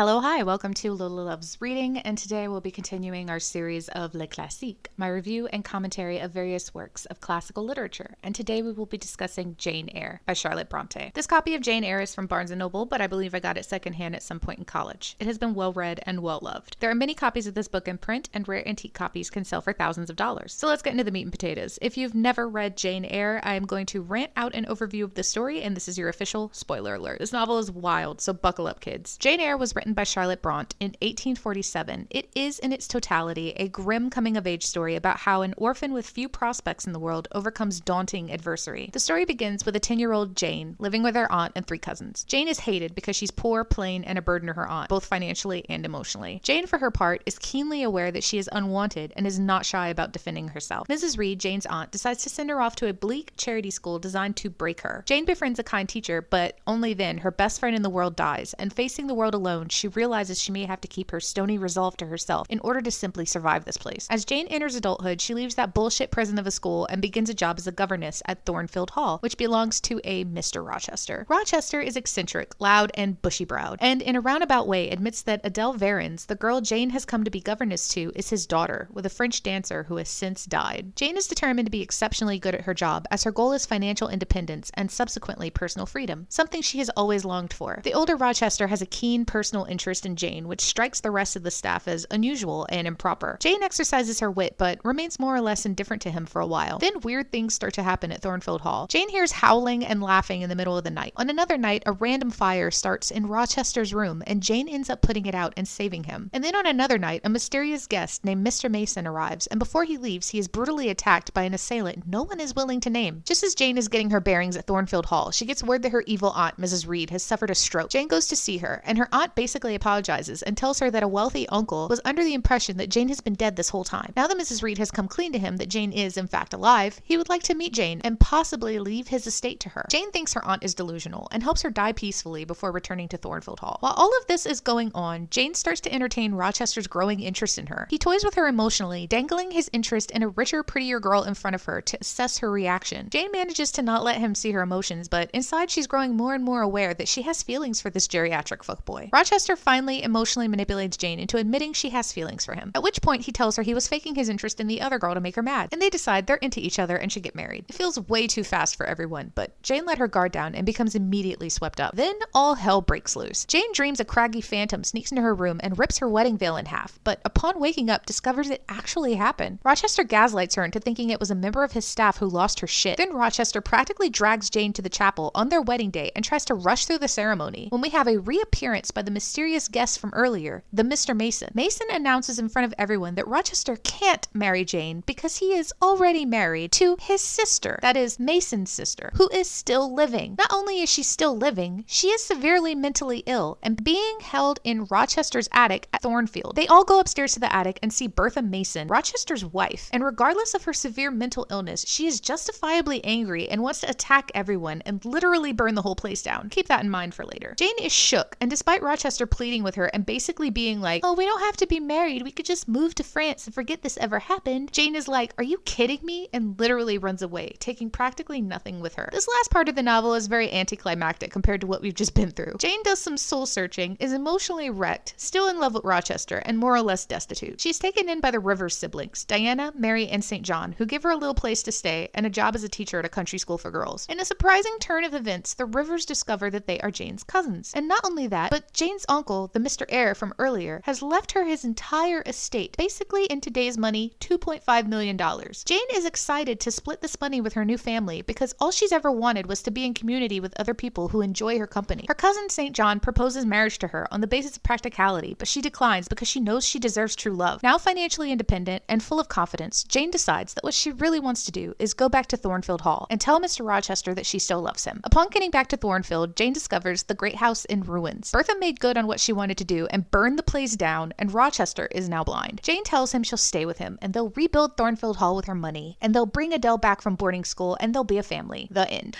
Hello, hi, welcome to Lola Loves Reading, and today we'll be continuing our series of Les Classiques, my review and commentary of various works of classical literature, and today we will be discussing Jane Eyre by Charlotte Bronte. This copy of Jane Eyre is from Barnes & Noble, but I believe I got it secondhand at some point in college. It has been well read and well loved. There are many copies of this book in print, and rare antique copies can sell for thousands of dollars. So let's get into the meat and potatoes. If you've never read Jane Eyre, I am going to rant out an overview of the story, and this is your official spoiler alert. This novel is wild, so buckle up, kids. Jane Eyre was written by Charlotte Bronte in 1847. It is, in its totality, a grim coming-of-age story about how an orphan with few prospects in the world overcomes daunting adversity. The story begins with a 10-year-old Jane living with her aunt and 3 cousins. Jane is hated because she's poor, plain, and a burden to her aunt, both financially and emotionally. Jane, for her part, is keenly aware that she is unwanted and is not shy about defending herself. Mrs. Reed, Jane's aunt, decides to send her off to a bleak charity school designed to break her. Jane befriends a kind teacher, but only then her best friend in the world dies, and facing the world alone, she realizes she may have to keep her stony resolve to herself in order to simply survive this place. As Jane enters adulthood, she leaves that bullshit prison of a school and begins a job as a governess at Thornfield Hall, which belongs to a Mr. Rochester. Rochester is eccentric, loud, and bushy-browed, and in a roundabout way admits that Adele Varens, the girl Jane has come to be governess to, is his daughter, with a French dancer who has since died. Jane is determined to be exceptionally good at her job, as her goal is financial independence and subsequently personal freedom, something she has always longed for. The older Rochester has a keen personal interest in Jane, which strikes the rest of the staff as unusual and improper. Jane exercises her wit, but remains more or less indifferent to him for a while. Then weird things start to happen at Thornfield Hall. Jane hears howling and laughing in the middle of the night. On another night, a random fire starts in Rochester's room, and Jane ends up putting it out and saving him. And then on another night, a mysterious guest named Mr. Mason arrives, and before he leaves, he is brutally attacked by an assailant no one is willing to name. Just as Jane is getting her bearings at Thornfield Hall, she gets word that her evil aunt, Mrs. Reed, has suffered a stroke. Jane goes to see her, and her aunt basically apologizes and tells her that a wealthy uncle was under the impression that Jane has been dead this whole time. Now that Mrs. Reed has come clean to him that Jane is, in fact, alive, he would like to meet Jane and possibly leave his estate to her. Jane thinks her aunt is delusional and helps her die peacefully before returning to Thornfield Hall. While all of this is going on, Jane starts to entertain Rochester's growing interest in her. He toys with her emotionally, dangling his interest in a richer, prettier girl in front of her to assess her reaction. Jane manages to not let him see her emotions, but inside she's growing more and more aware that she has feelings for this geriatric fuckboy. Rochester finally emotionally manipulates Jane into admitting she has feelings for him, at which point he tells her he was faking his interest in the other girl to make her mad, and they decide they're into each other and should get married. It feels way too fast for everyone, but Jane let her guard down and becomes immediately swept up. Then all hell breaks loose. Jane dreams a craggy phantom sneaks into her room and rips her wedding veil in half, but upon waking up discovers it actually happened. Rochester gaslights her into thinking it was a member of his staff who lost her shit. Then Rochester practically drags Jane to the chapel on their wedding day and tries to rush through the ceremony, when we have a reappearance by the mysterious guest from earlier, the Mr. Mason. Mason announces in front of everyone that Rochester can't marry Jane because he is already married to his sister, that is, Mason's sister, who is still living. Not only is she still living, she is severely mentally ill and being held in Rochester's attic at Thornfield. They all go upstairs to the attic and see Bertha Mason, Rochester's wife, and regardless of her severe mental illness, she is justifiably angry and wants to attack everyone and literally burn the whole place down. Keep that in mind for later. Jane is shook, and despite Rochester pleading with her and basically being like, "Oh, we don't have to be married, we could just move to France and forget this ever happened," Jane is like, "Are you kidding me?" and literally runs away, taking practically nothing with her. This last part of the novel is very anticlimactic compared to what we've just been through. Jane does some soul searching, is emotionally wrecked, still in love with Rochester, and more or less destitute. She's taken in by the Rivers siblings, Diana, Mary, and St. John, who give her a little place to stay and a job as a teacher at a country school for girls. In a surprising turn of events, the Rivers discover that they are Jane's cousins. And not only that, but Jane's uncle, the Mr. Eyre from earlier, has left her his entire estate, basically in today's money, $2.5 million. Jane is excited to split this money with her new family because all she's ever wanted was to be in community with other people who enjoy her company. Her cousin St. John proposes marriage to her on the basis of practicality, but she declines because she knows she deserves true love. Now financially independent and full of confidence, Jane decides that what she really wants to do is go back to Thornfield Hall and tell Mr. Rochester that she still loves him. Upon getting back to Thornfield, Jane discovers the great house in ruins. Bertha made good on what she wanted to do and burned the place down, and Rochester is now blind. Jane tells him she'll stay with him, and they'll rebuild Thornfield Hall with her money, and they'll bring Adele back from boarding school, and they'll be a family. The end.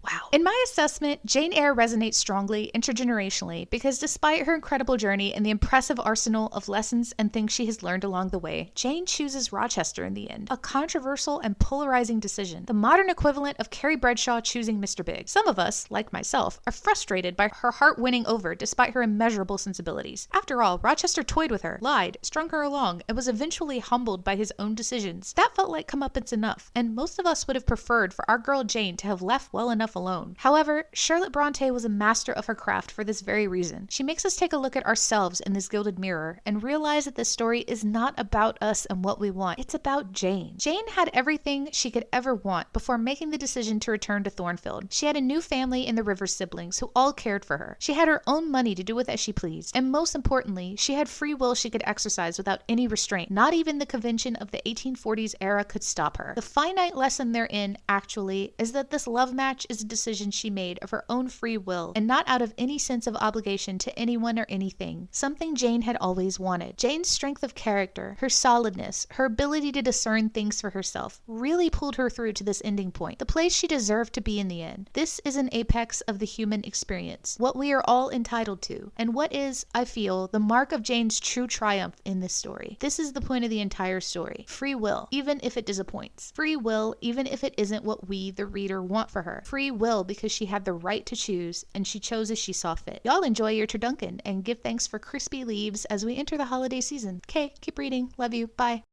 Wow. In my assessment, Jane Eyre resonates strongly intergenerationally because despite her incredible journey and the impressive arsenal of lessons and things she has learned along the way, Jane chooses Rochester in the end. A controversial and polarizing decision. The modern equivalent of Carrie Bradshaw choosing Mr. Big. Some of us, like myself, are frustrated by her heart winning over despite her immeasurable sensibilities. After all, Rochester toyed with her, lied, strung her along, and was eventually humbled by his own decisions. That felt like comeuppance enough, and most of us would have preferred for our girl Jane to have left well enough alone. However, Charlotte Bronte was a master of her craft for this very reason. She makes us take a look at ourselves in this gilded mirror and realize that this story is not about us and what we want. It's about Jane. Jane had everything she could ever want before making the decision to return to Thornfield. She had a new family in the Rivers siblings who all cared for her. She had her own money to do with as she pleased. And most importantly, she had free will she could exercise without any restraint. Not even the convention of the 1840s era could stop her. The finite lesson therein, actually, is that this love match is a decision she made of her own free will and not out of any sense of obligation to anyone or anything. Something Jane had always wanted. Jane's strength of character, her solidness, her ability to discern things for herself really pulled her through to this ending point, the place she deserved to be in the end. This is an apex of the human experience, what we are all entitled to, and what is, I feel, the mark of Jane's true triumph in this story. This is the point of the entire story. Free will, even if it disappoints. Free will, even if it isn't what we, the reader, want for her. Free will because she had the right to choose, and she chose as she saw fit. Y'all enjoy your turducken and give thanks for crispy leaves as we enter the holiday season. Okay, keep reading. Love you. Bye.